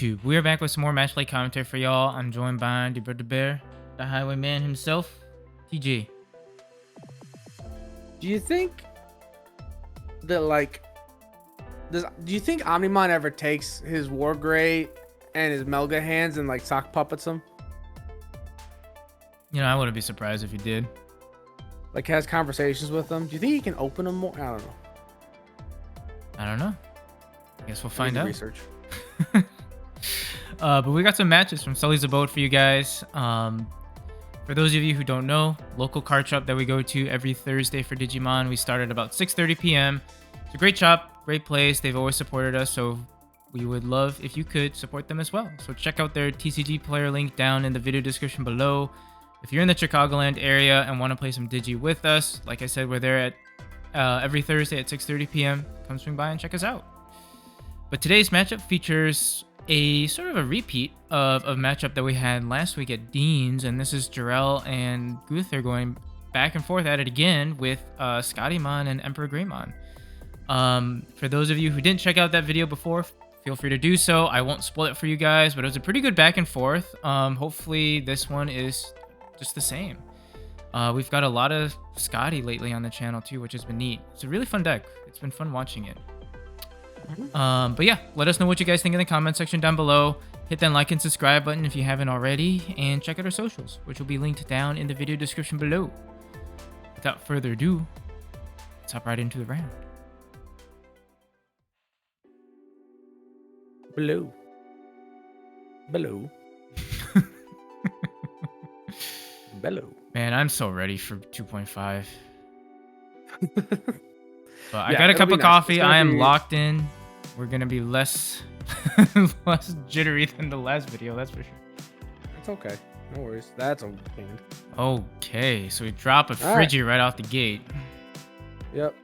YouTube? We are back with some more Matchplay commentary for y'all. I'm joined by the Brother Bear, the Highwayman himself, TJ. Do you think that, like, do you think Omnimon ever takes his Wargrey and his Melga hands and, like, sock puppets them? You know, I wouldn't be surprised if he did. Like, has conversations with them? Do you think he can open them more? I don't know. I guess we'll find out. Research. But we got some matches from Sully's Abode for you guys. For those of you who don't know, local card shop that we go to every Thursday for Digimon. We start at about 6:30 p.m. It's a great shop, great place. They've always supported us, so we would love if you could support them as well. So check out their TCG player link down in the video description below. If you're in the Chicagoland area and want to play some Digi with us, like I said, we're there at every Thursday at 6:30 p.m. Come swing by and check us out. But today's matchup features a sort of a repeat of a matchup that we had last week at Dean's, and this is Jorel and Guther going back and forth at it again with Skadimon and Emperor Greymon. For those of you who didn't check out that video before, feel free to do so. I won't spoil it for you guys, but it was a pretty good back and forth. Hopefully this one is just the same. We've got a lot of Skadi lately on the channel too, which has been neat. It's a really fun deck. It's been fun watching it. But yeah, let us know what you guys think in the comment section down below. Hit that like and subscribe button if you haven't already, and check out our socials, which will be linked down in the video description below. Without further ado, let's hop right into the round. Below. Man, I'm so ready for 2.5. But I Yeah, got a it'll cup be of nice. coffee. It's gonna I am be- locked in. We're gonna be less less jittery than the last video, that's for sure. It's okay. No worries. That's a hand. Okay, so we drop a All right. Friggy right off the gate. Yep.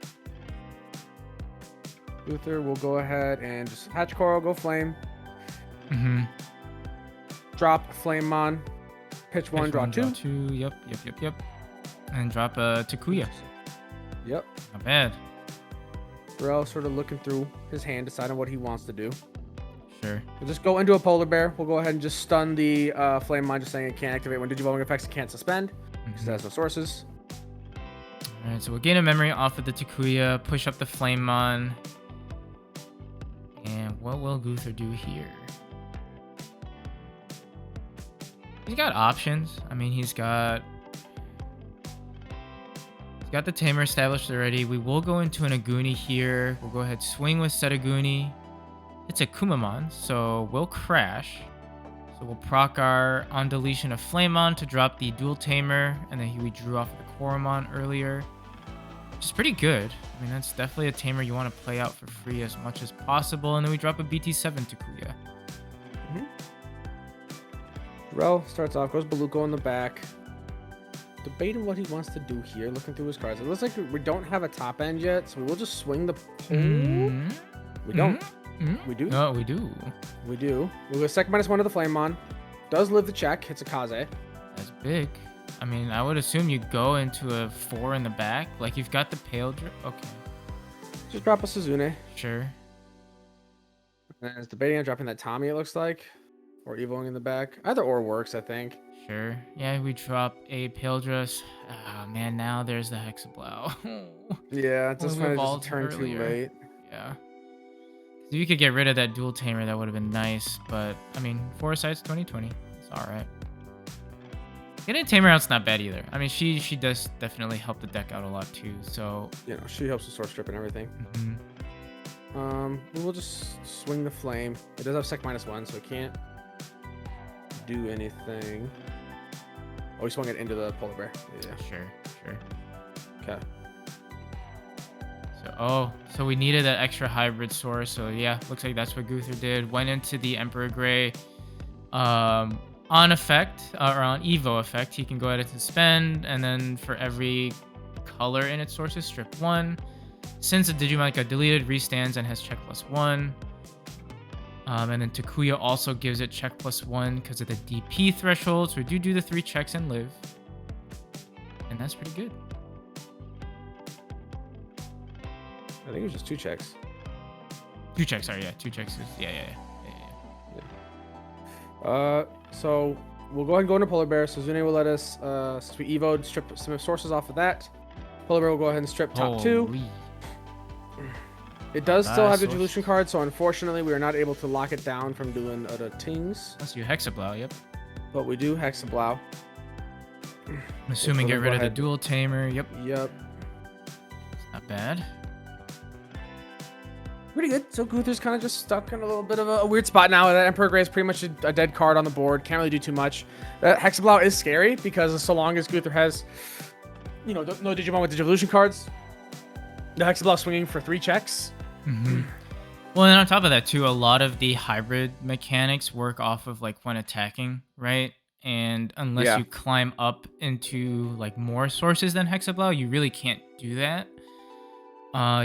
Guther will go ahead and just hatch Coral, go Flame, Mm-hmm. drop Flamemon, pitch one, draw two. Yep. And drop a Takuya. Yep. Not bad. Jorel sort of looking through his hand, deciding what he wants to do. Sure. We'll just go into a Polar Bear. We'll go ahead and just stun the Flamemon, just saying it can't activate when Digivolving effects. It can't suspend because it has no sources. Alright, so we'll gain a memory off of the Takuya, push up the Flamemon. And what will Guther do here? He's got options. I mean, he's got the Tamer established already. We will go into an Aguni here. We'll go ahead, swing with Setaguni. It's a Kumamon, so we'll crash. So we'll proc our on deletion of Flamemon to drop the dual Tamer, and then we drew off the Koromon earlier, which is pretty good. I mean, that's definitely a Tamer you want to play out for free as much as possible, and then we drop a BT7 Takuya. Jorel starts off, goes Beluko in the back. Debating what he wants to do here, looking through his cards. It looks like we don't have a top end yet, so we will just swing the pole. We don't. We do. No, we do. We do. We'll go second -1 to the Flamemon. Does live the check. Hits a Kaze. That's big. I mean, I would assume you go into a 4 in the back. Like, you've got the Pale Drip. Okay, Just drop a Suzune. sure. And it's debating on dropping that Tommy, it looks like. Or Evoing in the back. Either or works, I think. Sure. Yeah, we drop a Pale Dress. Ah, man, now there's the Hexablow. Yeah, it's just Well, we kind of evolved just turned too earlier. late. Yeah. If you could get rid of that dual Tamer, that would have been nice. But, I mean, Foresight's 2020. It's alright. Getting a Tamer out's not bad either. I mean, she does definitely help the deck out a lot too. So, You know, she helps with Sword Strip and everything. We will just swing the Flame. It does have sec -1, so it can't do anything. Oh, he swung it into the Polar Bear. Yeah. sure. Okay. So we needed that extra hybrid source. So yeah, looks like that's what Guther did. Went into the Emperor Grey on effect, or on Evo effect. He can go ahead and suspend, and then for every color in its sources, strip 1. Since the Digimon got deleted, restands and has check +1. And then Takuya also gives it check +1 because of the DP threshold. So we do the 3 checks and live. And that's pretty good. I think it was just 2 checks. 2 checks, sorry, yeah. 2 checks is, yeah. So we'll go ahead and go into Polar Bear. So Zune will let us, since we evoed, strip some sources off of that. Polar Bear will go ahead and strip top 2. Holy. It does still have the source. Dilution card, so unfortunately we are not able to lock it down from doing the tings. Let's do Hexablow, yep. But we do Hexablow. I'm assuming so get go rid of the ahead. dual tamer, yep. Yep. Not bad. Pretty good. So Guther's kind of just stuck in a little bit of a weird spot now. That Emperor Grey is pretty much a dead card on the board. Can't really do too much. That Hexablow is scary because so long as Guther has, you know, no Digimon with Digivolution cards, the Hexablow swinging for 3 checks. Mm-hmm. Well, and on top of that too, a lot of the hybrid mechanics work off of like when attacking, right? And unless you climb up into like more sources than Hexablow, you really can't do that.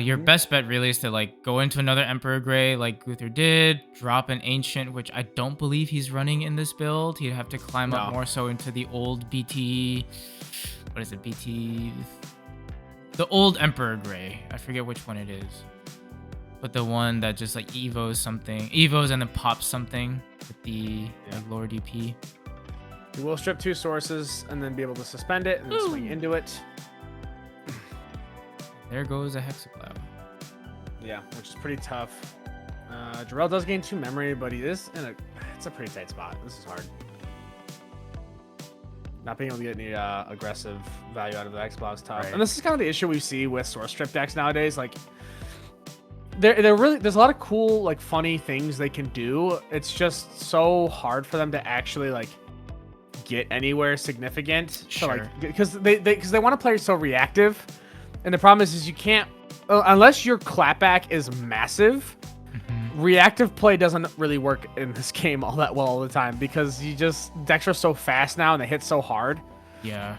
Your best bet really is to like go into another Emperor Grey like Guther did, drop an Ancient, which I don't believe he's running in this build. He'd have to climb up more so into the old BT. What is it? BT. The old Emperor Grey. I forget which one it is. But the one that just like evos something. Evos and then pops something with the like, lower DP. We will strip 2 sources and then be able to suspend it and then swing into it. There goes a Hexablow. Yeah, which is pretty tough. Jorel does gain 2 memory, but he is in it's a pretty tight spot. This is hard. Not being able to get any aggressive value out of the Hexablow is tough. Right. And this is kind of the issue we see with source strip decks nowadays. Like, they're really, there's a lot of cool, like, funny things they can do. It's just so hard for them to actually, like, get anywhere significant. Sure. So, like, because they want to play so reactive. And the problem is you can't, unless your clapback is massive, reactive play doesn't really work in this game all that well all the time because decks are so fast now and they hit so hard. Yeah.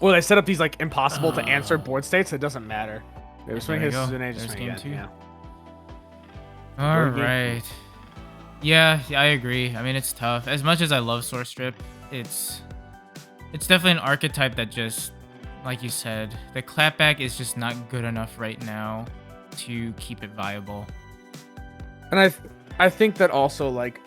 Well, they set up these like impossible to answer board states. It doesn't matter. They swing his Zune, just swing again. Yeah. All right. Yeah, I agree. I mean, it's tough. As much as I love Source Strip, it's definitely an archetype that just, like you said, the clapback is just not good enough right now to keep it viable. And I think that also, like,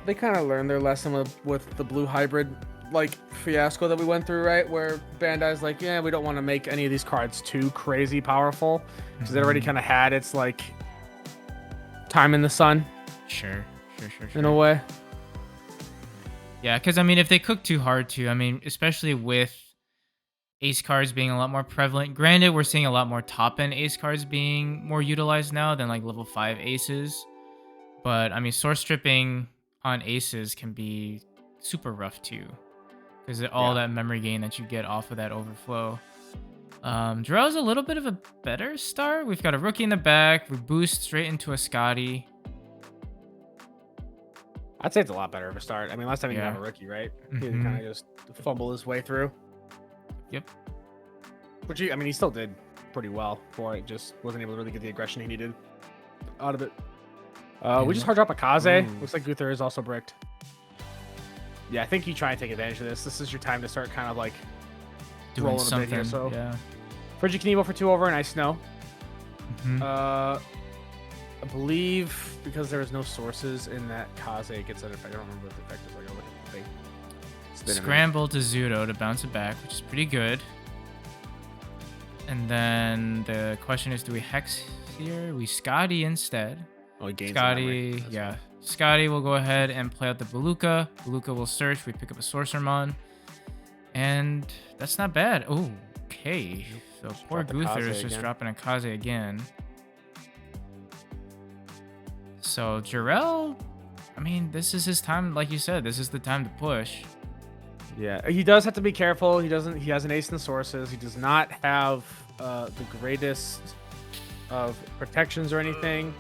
they kind of learned their lesson with the blue hybrid, like, fiasco that we went through, right? Where Bandai's like, yeah, we don't want to make any of these cards too crazy powerful because it already kind of had its, like, time in the sun. Sure. In a way. Yeah, because, I mean, if they cook too hard, too, I mean, especially with ace cards being a lot more prevalent. Granted, we're seeing a lot more top-end ace cards being more utilized now than, like, level 5 aces. But, I mean, source stripping on aces can be super rough, too. Because all that memory gain that you get off of that overflow. Jorel's a little bit of a better start. We've got a rookie in the back. We boost straight into a Skadi. I'd say it's a lot better of a start. I mean, last time he didn't have a rookie, right? He kind of just fumble his way through. Yep. Which he still did pretty well for it. Just wasn't able to really get the aggression he needed out of it. We just hard drop a Kaze. Looks like Guther is also bricked. Yeah, I think you try and take advantage of this. This is your time to start kind of like doing rolling something. a bit here. So yeah. Frigid Knievel for 2 over and Ice Snow. I believe because there was no sources in that Kaze, it gets that effect. I don't remember what the effect is. Like, I'll look at the thing. Scramble to Zudo to bounce it back, which is pretty good. And then the question is, do we Hex here? We Skadi instead. Oh, he gains Skadi, yeah. Skadi will go ahead and play out the Beluga. Beluga will search. We pick up a Sorcerermon. And that's not bad. Oh, okay. So poor Guther is just dropping a Kaze again. So Jorel, I mean, this is his time. Like you said, this is the time to push. Yeah, he does have to be careful. He has an ace in the sources. He does not have the greatest of protections or anything.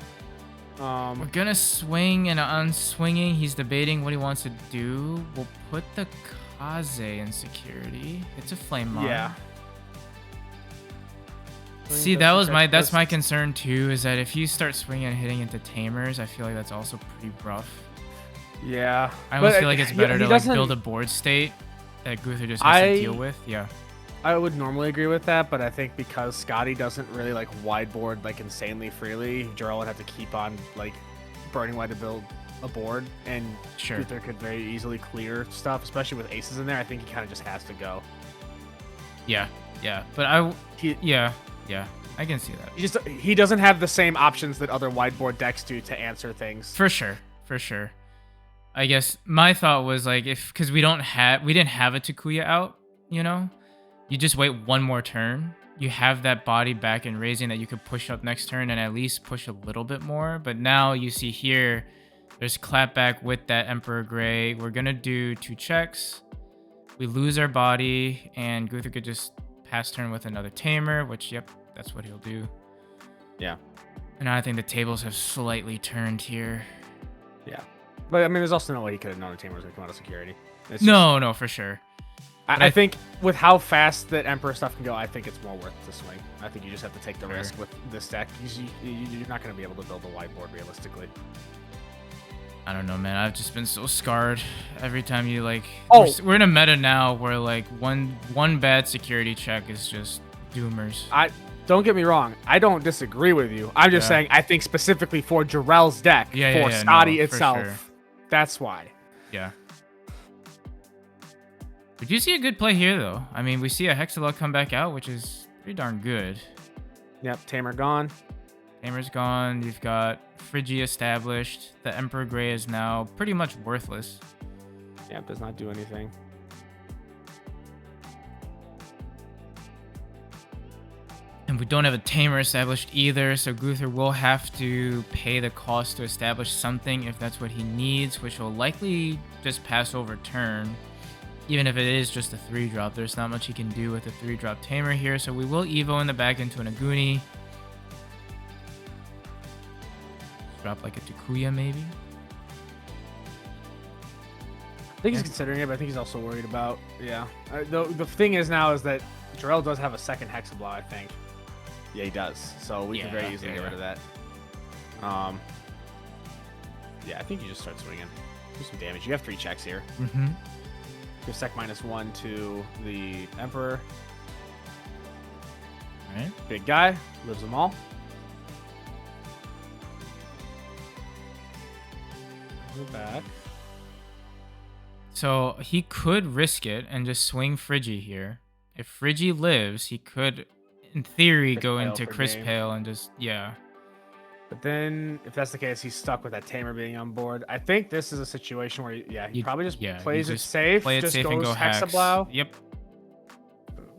We're gonna swing and unswinging. He's debating what he wants to do. We'll put the Kaze in security. It's a flame mod. Yeah. See, that's my concern too. Is that if you start swinging and hitting into tamers, I feel like that's also pretty rough. Yeah. I almost feel like it's better to like build a board state that Guther just has to deal with. Yeah. I would normally agree with that, but I think because Skadi doesn't really like wide board like insanely freely, Jorel would have to keep on like burning light to build a board, and Sure. Guther could very easily clear stuff, especially with aces in there. I think he kind of just has to go. Yeah. But He yeah. I can see that. he doesn't have the same options that other wideboard decks do to answer things. For sure. I guess my thought was like because we didn't have a Takuya out, you just wait one more turn. You have that body back and raising that you could push up next turn and at least push a little bit more. But now you see here, there's clapback with that Emperor Grey. We're gonna do 2 checks. We lose our body, and Guther could just pass turn with another Tamer, which, yep, that's what he'll do. Yeah. And I think the tables have slightly turned here. Yeah. But, I mean, there's also no way he could have known a Tamer was going to come out of security. No, for sure. I think with how fast that Emperor stuff can go, I think it's more worth to swing. I think you just have to take the risk with this deck. You're not going to be able to build a whiteboard realistically. I don't know, man. I've just been so scarred every time you like. Oh, we're in a meta now where like one bad security check is just doomers. Don't get me wrong. I don't disagree with you. I'm just saying I think specifically for Jorel's deck, for Skadi itself, sure. That's why. Yeah. We do see a good play here, though. I mean, we see a Hexalog come back out, which is pretty darn good. Yep, Tamer gone. Tamer's gone. You've got Friggy established. The Emperor Grey is now pretty much worthless. Yep, does not do anything. And we don't have a Tamer established either, so Guther will have to pay the cost to establish something if that's what he needs, which will likely just pass over turn. Even if it is just a 3-drop, there's not much he can do with a 3-drop Tamer here, so we will Evo in the back into an Aguni. Drop like a Takuya, maybe? I think he's considering it, but I think he's also worried about, the thing is now is that Jorel does have a second Hexablow, I think. Yeah, he does. So we can very easily get rid of that. Yeah, I think you just start swinging. Do some damage. You have 3 checks here. Mm-hmm. Give sec -1 to the Emperor. All right. Big guy. Lives them all. Go back. So he could risk it and just swing Friggy here. If Friggy lives, he could, in theory, go into Crisp Pale and just, But then, if that's the case, he's stuck with that Tamer being on board. I think this is a situation where, he probably just plays it safe. Play it safe and go Hexablow. Yep.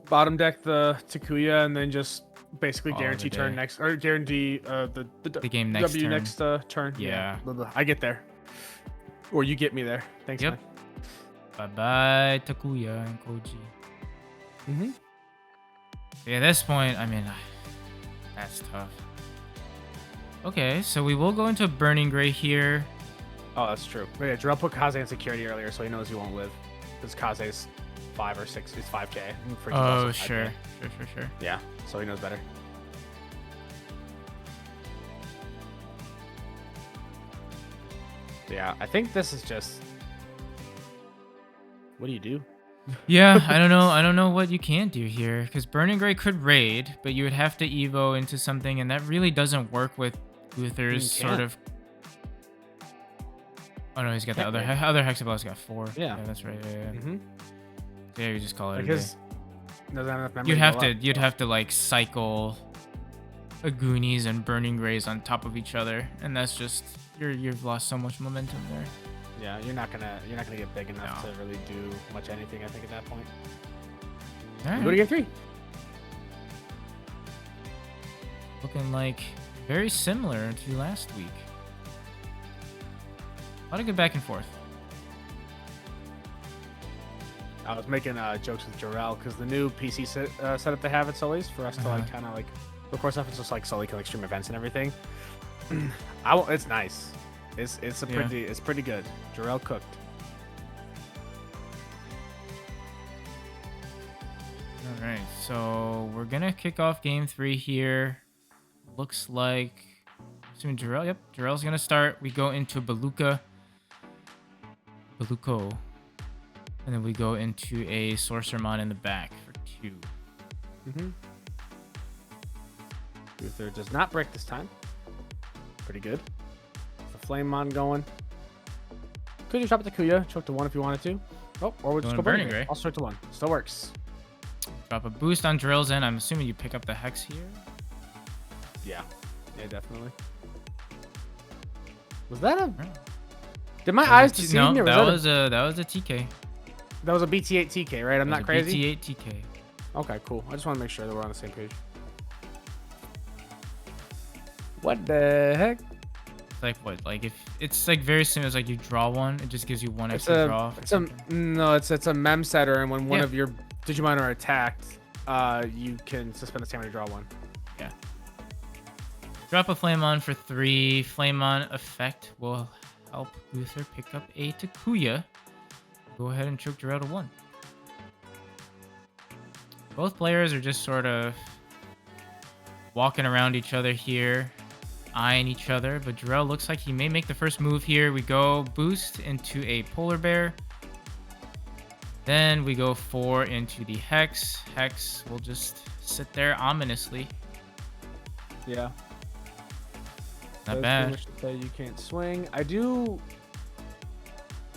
Bottom deck the Takuya and then just basically All guarantee the turn day. next, or guarantee the game next W turn. next turn. Yeah. I get there. Or you get me there. Thanks, Yep. man. Bye-bye, Takuya and Koji. Mm-hmm. Yeah, at this point, I mean, that's tough. Okay, so we will go into Burning Gray here. Oh, that's true. But yeah, Jorel put Kaze in security earlier, so he knows he won't live. Because Kaze's 5 or 6, he's 5k. Oh, sure. Yeah, so he knows better. Yeah, I think this is just... What do you do? Yeah, I don't know what you can do here, because Burning Gray could raid, but you would have to Evo into something, and that really doesn't work with Guther's sort of... Oh no, he's got the other Hexablow's got 4. Yeah, that's right. Yeah. Mm-hmm. Yeah, you just call it. Because doesn't have enough memory. You'd have to like cycle Agunis and Burning Grays on top of each other, and that's just you've lost so much momentum there. Yeah, you're not gonna get big enough to really do much anything. I think at that point. All right. Go to game 3. Looking like very similar to last week. A lot of good back and forth. I was making jokes with Jorel because the new PC setup they have at Sully's for us to like kind of like record stuff. It's just like Sully can like stream events and everything. It's nice. It's pretty good. Jorel cooked. All right, so we're gonna kick off game 3 here. Looks like, assuming Jorel. Yep, Jorel's gonna start. We go into Beluko, and then we go into a Sorcerermon in the back for 2. Mm-hmm. Guther does not break this time. Pretty good. The Flamemon going. Could you drop it to Kuya? Choke to 1 if you wanted to. Oh, or we'll just Going go Burning Gray. Gray. Also choke to 1. Still works. Drop a boost on Jorel's end. I'm assuming you pick up the Hex here. Yeah. Yeah, definitely. Was that a... Did my eyes deceive me? No, that was a TK. That was a BT8 TK, right? I'm not crazy? BT8 TK. Okay, cool. I just want to make sure that we're on the same page. What the heck? It's like what? Like if it's like very similar. It's like you draw one, it just gives you one extra draw. It's a mem setter, and when one of your Digimon are attacked, you can suspend the stamina to draw one. Yeah. Drop a Flamon for 3. Flamon effect will help Guther pick up a Takuya. Go ahead and choke Jorel to 1. Both players are just sort of walking around each other here, eyeing each other, but Jorel looks like he may make the first move here. We go boost into a Polar Bear. Then we go 4 into the Hex. Hex will just sit there ominously. Yeah. Not bad. You can't swing. I do...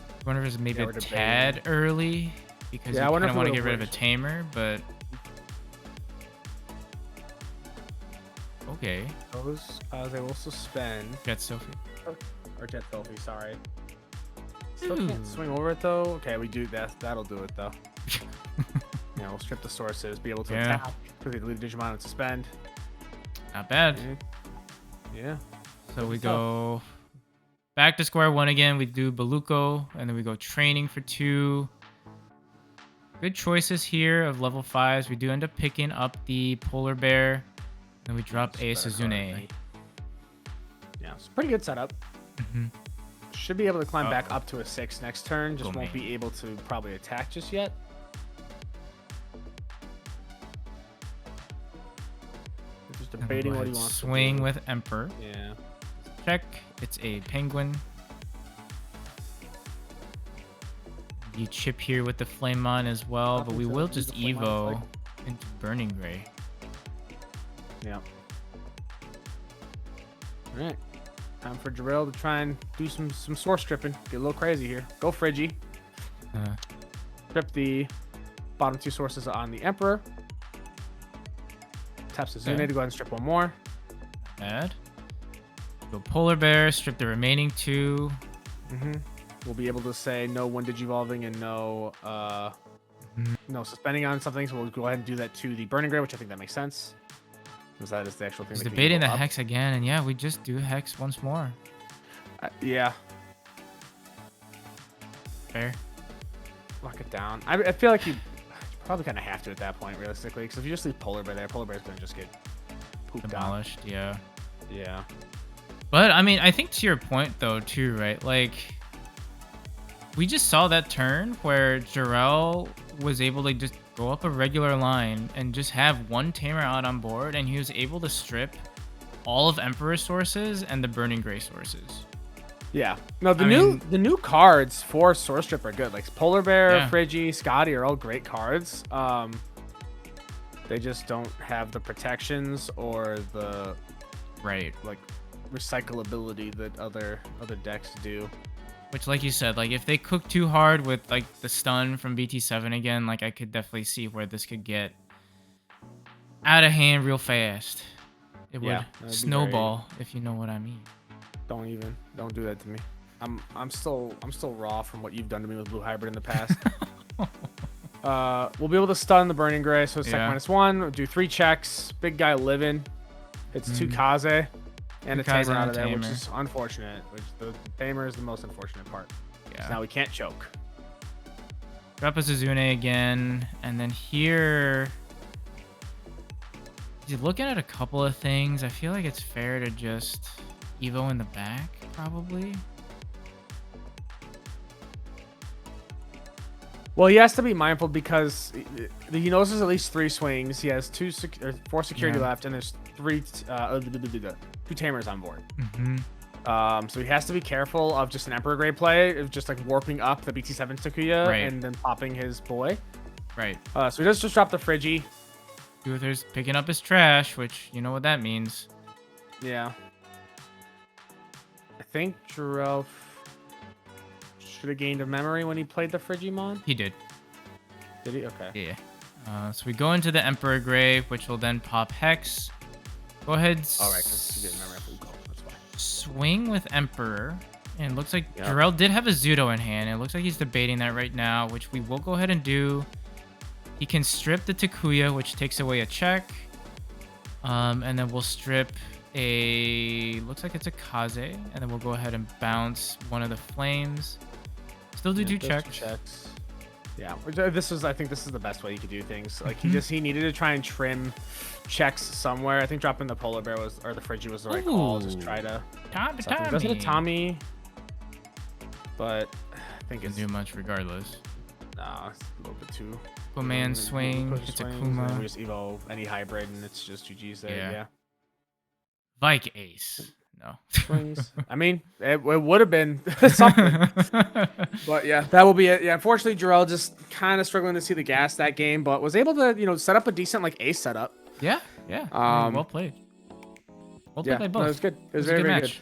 I wonder if it's maybe a tad early, because you kind of want to get rid of a Tamer, but... Okay. Those, they will suspend. Jet Sophie. Or Jet Sophie, sorry. Still can't swing over it, though. Okay, we do that. That'll do it, though. Yeah, we'll strip the sources, be able to attack, quickly delete Digimon and suspend. Not bad. Yeah. So we go back to square one again. We do Baluko, and then we go training for 2. Good choices here of level 5s. We do end up picking up the Polar Bear. Then we drop a Suzune. Yeah, it's a pretty good setup. Should be able to climb back up to a 6 next turn. Just won't be able to probably attack just yet. Just debating what he wants to swing with Emperor. Yeah. Check. It's a penguin. You chip here with the Flamon as well, but we will just Evo into Burning Gray. Yeah. All right. Time for Jorel to try and do some source stripping. Get a little crazy here. Go Frigi. Strip the bottom 2 sources on the Emperor. Tap Suzune to go ahead and strip 1 more. Bad. Go Polar Bear, strip the remaining 2. We'll be able to say no 1 Digivolving and no no suspending on something. So we'll go ahead and do that to the Burning Gray, which I think that makes sense. Because that is the actual thing. He's debating the Hex again, and yeah, we just do Hex once more. Yeah. Fair. Lock it down. I feel like you probably kind of have to at that point, realistically. Because if you just leave Polar Bear there, Polar Bear's going to just get pooped demolished. Yeah. Yeah. But, I mean, I think to your point, though, too, right? Like, we just saw that turn where Jorel was able to just go up a regular line and just have 1 Tamer out on board, and he was able to strip all of Emperor's sources and the Burning Gray sources. Yeah. No, the new cards for Source Strip are good. Like Polar Bear, Frigi, Scotty are all great cards. They just don't have the protections or the like recyclability that other decks do. Which, like you said, like if they cook too hard with like the stun from BT7 again, like I could definitely see where this could get out of hand real fast. It would snowball, if you know what I mean. Don't do that to me. I'm still raw from what you've done to me with Blue Hybrid in the past. We'll be able to stun the Burning Gray, so it's -1. We'll do 3 checks. Big guy living. It's 2 Kaze. And a Tamer out of there, which is unfortunate. Which the Tamer is the most unfortunate part. Yeah. So now we can't choke. Drop a Suzune again, and then here, he's looking at a couple of things. I feel like it's fair to just Evo in the back, probably. Well, he has to be mindful because he knows there's at least 3 swings. He has 4 security left, and there's 2 Tamers on board. So he has to be careful of just an Emperor Grey play, of just like warping up the BT7 Takuya and then popping his boy. Right. So he does just drop the Frigi. Guther's picking up his trash, which you know what that means. Yeah. I think Jorel should have gained a memory when he played the Frigimon. He did. Did he? Okay. Yeah. So we go into the Emperor Grey, which will then pop Hex. Go ahead. All right, because he didn't remember if we go. That's fine. Swing with Emperor. And it looks like Jorel did have a Zudo in hand. It looks like he's debating that right now, which we will go ahead and do. He can strip the Takuya, which takes away a check. And then we'll strip a... Looks like it's a Kaze. And then we'll go ahead and bounce one of the flames. Still do two checks. Yeah, I think this is the best way you could do things. Like he needed to try and trim checks somewhere. I think dropping the polar bear or the Frigi was the right call. Just try to Doesn't a Tommy, but I think it's do much regardless. Nah, it's a little bit too. Aquaman swing. It's a Kuma. We just evo any hybrid and it's just GG's there. Yeah. Vike Ace. No. I mean, it would have been something. But yeah, that will be it. Yeah, unfortunately, Jorel just kind of struggling to see the gas that game, but was able to, set up a decent ace setup. Yeah. Well played. Well played by both. No, it was good. It was a good very match.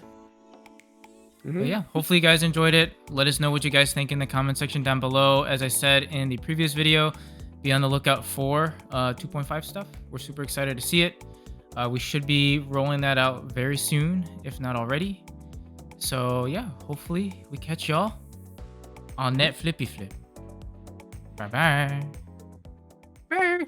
Good. But yeah, hopefully you guys enjoyed it. Let us know what you guys think in the comment section down below. As I said in the previous video, be on the lookout for 2.5 stuff. We're super excited to see it. We should be rolling that out very soon, if not already. So yeah, hopefully we catch y'all on Net Flippy Flip. Bye-bye. Bye.